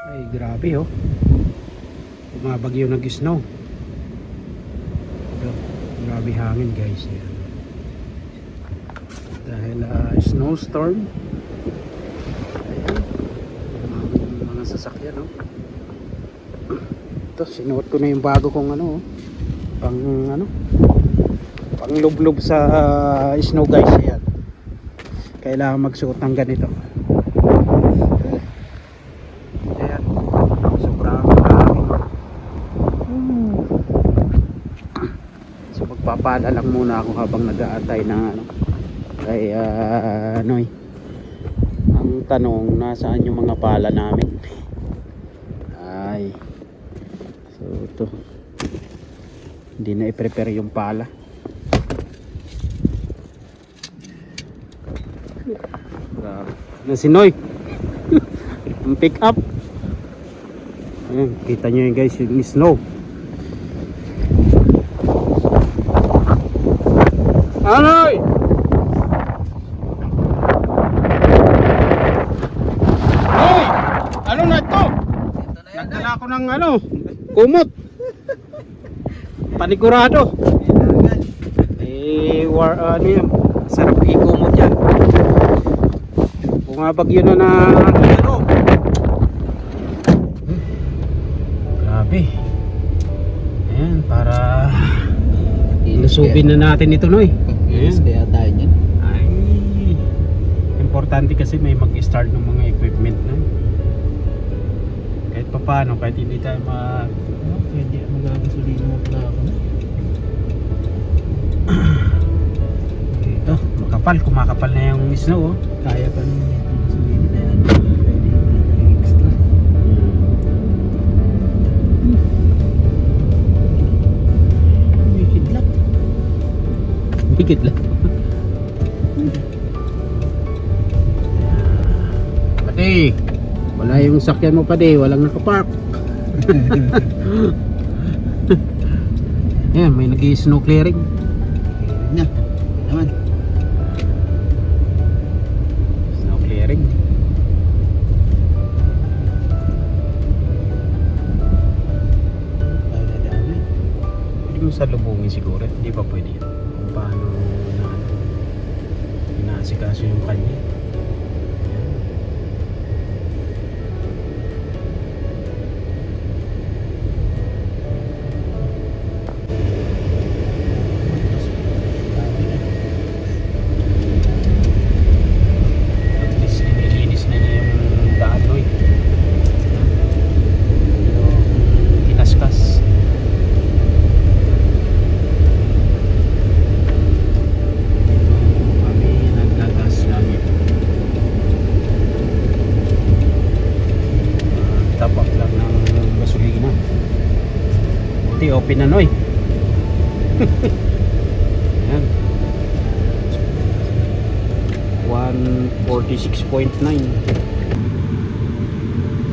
Ay grabe oh. Bumabagyo nag-snow. Grabe hangin guys. Yan. Dahil snowstorm. Ayan. Mga sasakyan oh. Ito sinuot ko na yung bago kong ano oh. Pang lublob sa snow guys. Ayan. Kailangan magsuot ng ganito. Ayan. Sobrang hangin. So magpapala lang muna ako habang nag-aantay ng ano. Kay Noy. Ang tanong, nasaan yung mga pala namin? Ay. So ito. Hindi na i-prepare yung pala. Na si Noy. Ang pick up. Ayan, kita nyo yun guys, yung snow. Anoy! Noy! Ano na ito? Nagdala ko ng ano, kumot. Panigurado. Ano yan, sarap i-kumot yan. Bumabagyo na na ano. Grabe. Ayan, para ilusubin na natin ito Noy. Yes, kaya tayo niyan. Ay, importante kasi may mag-start ng mga equipment na. Kahit pa paano, kahit hindi tayo pwede magagasolina mo pala ako na. Ito, makapal, kumakapal na yung snow oh. Kaya pa naman yung gasolina na yan. Pwede yung extra. May kidlat. May kidlat. Pati, wala yung sakyan mo pati, walang nakapark. Ayan, may nag-snow clearing. Na, naman. Snow clearing. Tayo na dami. Pwede mo salubungin siguro, hindi pa pwede yun. Kung paano inaasikaso yung kanya. Ayan. At least nililinis na niya yung daan Noy. Yung kinaskas. Kami naggagas namin. Tapak lang ng gasolina. Buti open na Noy. Ayan. 146.9.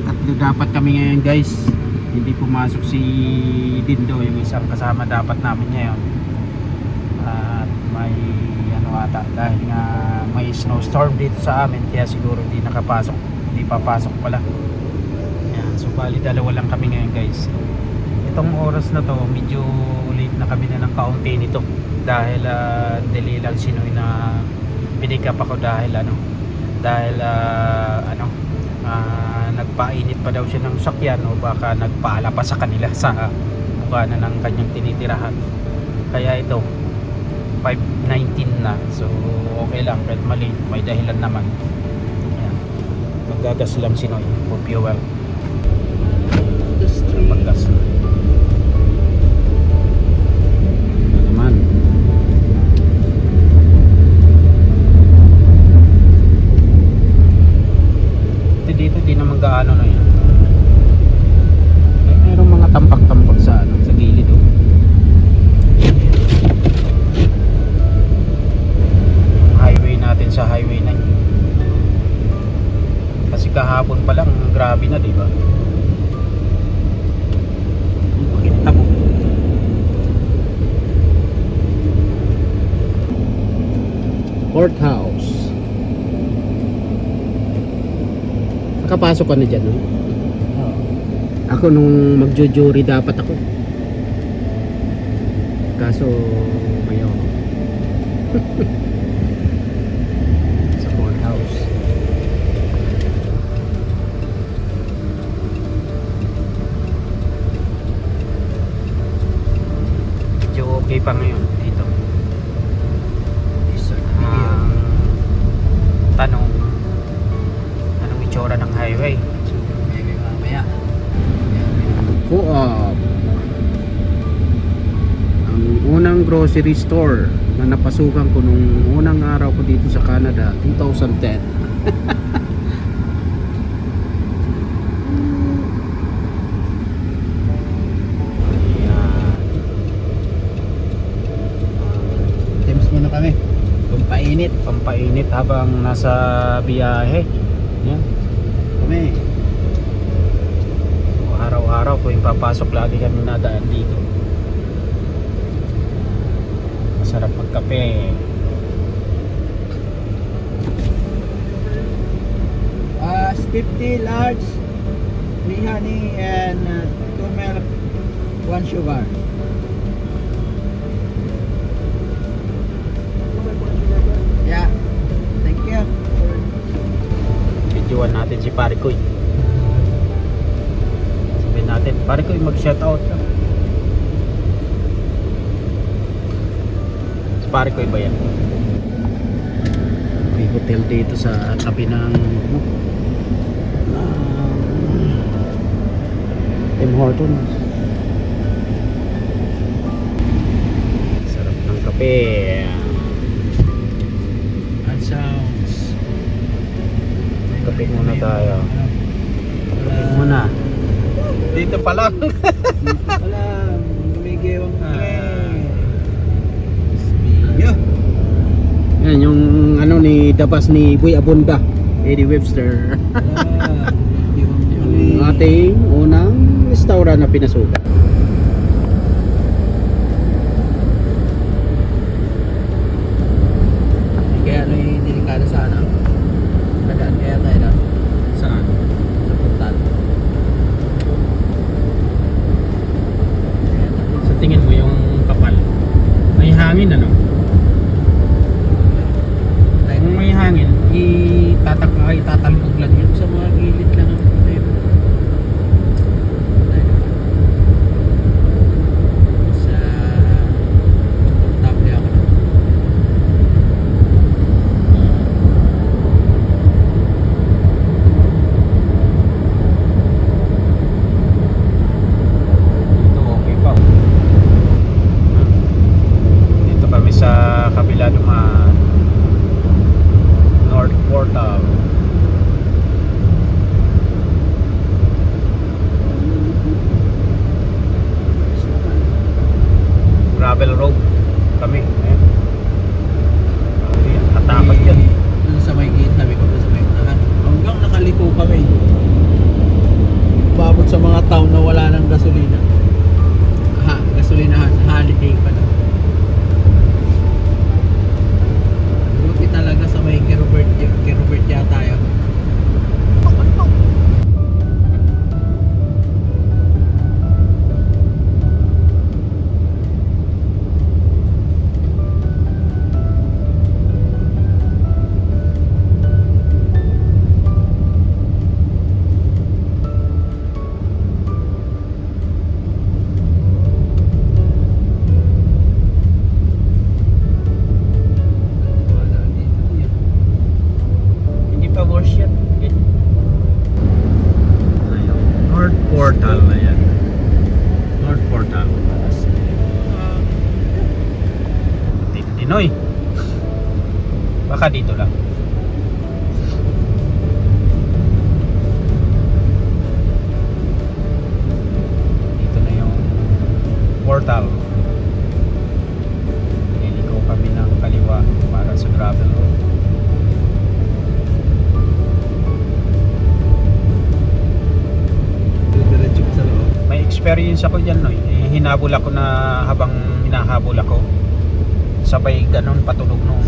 Tatlo dapat kami ngayon guys. Hindi pumasok si Dindo, yung isang kasama dapat namin ngayon. At may ano ata, dahil nga may snowstorm dito sa amin, kaya siguro hindi nakapasok, hindi papasok pala. Ayan, so bali dalawa lang kami ngayon guys. Itong oras na to medyo late na kami na ng kaunti nito dahil dali lang si Noy na pick up ako dahil nagpainit pa daw siya ng sakyan o baka nagpaala pa sa kanila sa mukha na ng kanyang tinitirahan. Kaya ito 5:19 na, so okay lang kahit mali, may dahilan naman. Ayan. Maggagas lang si Noy for fuel. Maggas na naman. Dito di naman gaano na yan. Mayroong mga tampak-tampak sa gilid oh. Highway natin sa highway 9. Kasi kahapon pa lang grabe na, di ba? Tabo. Courthouse. Nakapasok ka na dyan, no? Oo. Ako nung magjo-jury dapat ako. Kaso ngayon sa courthouse. Medyo okay pa ngayon dito. Ang tanong, anong itsura ng highway? Mamaya. Co-op, ang unang grocery store na napasukan ko nung unang araw ko dito sa Canada, 2010. Ayan. Times muna kami. Pampainit. Pampainit habang nasa biyahe. Yan. Kami. Araw-araw ko yung papasok, lagi kami nadaan dito. Masarap magkape. Uh, 50 large, 3 honey and 2 milk, 1 sugar. Yeah. Thank you. Videoan natin si Parikoy. Sabihin natin, Parikoy, mag-shoutout ka. Si Parikoy ba yan? May hotel dito sa tabi ng Tim Hortons. Sarap ng kape. And sounds. Kape muna tayo. Kape muna. Dito pa lang. Wala. Gumigewang Ah. Yo. Yan yung ano ni Dabas ni Boy Abunda, Eddie Webster. Yung ating unang restaurant na pinasukan. Kaya ano yung delikado sa ano? Nadaan kaya tayo na Saan? sa puntan. Sa tingin mo yung kapal? May hangin ano? Kung may hangin, itatalbog lang yun. Sa mga gilid lang ang tayo. Sa komportable ako. Dito okay pa. Dito kami sa kabila naman, North Portal. Gravel road kami. Ayan. Katapat yan. Dun sa may gate, sabi ko dun sa may unahan. Hanggang nakaliko kami. Babot sa mga town na wala ng gasolina. Ha, gasolinahan. Holiday pa na. Buti talaga sa may Kirobert yata yun. Wala dito yan. Hindi pa wash yan. North Portal na yan. North Portal. Tinoy. Baka dito lang. Dito na yung portal. Liliko kami ng kaliwa para sa gravel road. Diretso ka sa loob. May experience ako dyan, no? Hinabol ako na habang hinahabol ako. Sabay ganun patulog nung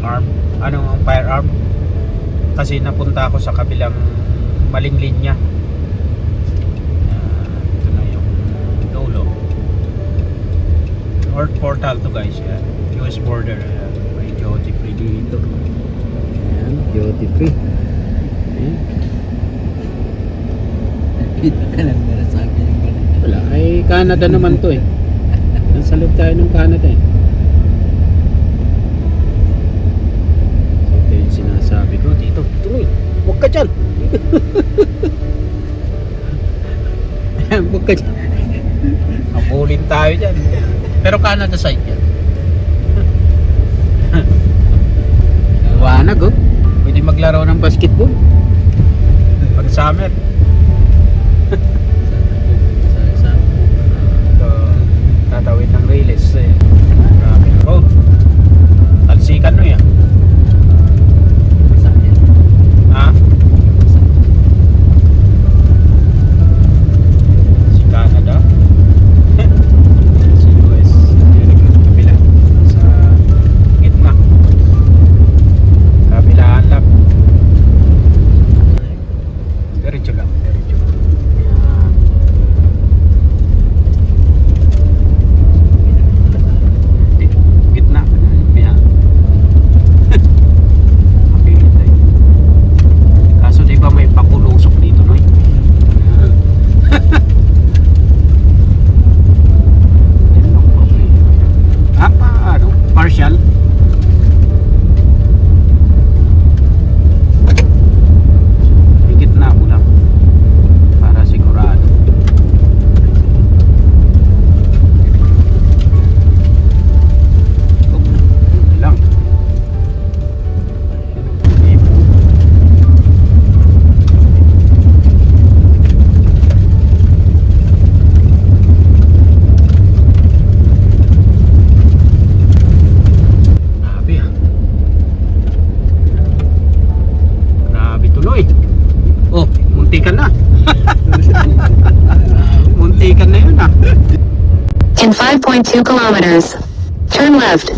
arm, firearm. Kasi napunta ako sa kabilang maling linya. portal to guys. Yan. US border. Ayan. May duty free dito. Ayan, duty free. Ayan. Kita ka lang na sabi ng ganito. Wala, ay Canada naman to eh. Nasa loob tayo ng Canada eh. So ito yung sinasabi ko. Dito, tuloy. Huwag ka dyan. Huwag ka dyan. Abulin tayo dyan. Pero Canada side yan. Wanag oh. Pwede maglaro ng basketball. Pag summer. Ito, tatawid ng Riles eh. Grabe na road. Talsikan no yan. Ha? Si Canada. Si US. Direct ng kabila. Sa gitna. Kabilaan lang. Diretso lang. Diretso. Yan. Gitna. Yan. Mapilit tayo. Kaso di ba may pakulusok dito, no? Yan. Yan ang problema. Ano? Partial? May gitna mo lang. Para sigurado. Okay lang. Grabe ah. Grabe tuloy. Oh, muntikan na. Muntikan na yun ah. In 5.2 kilometers, turn left.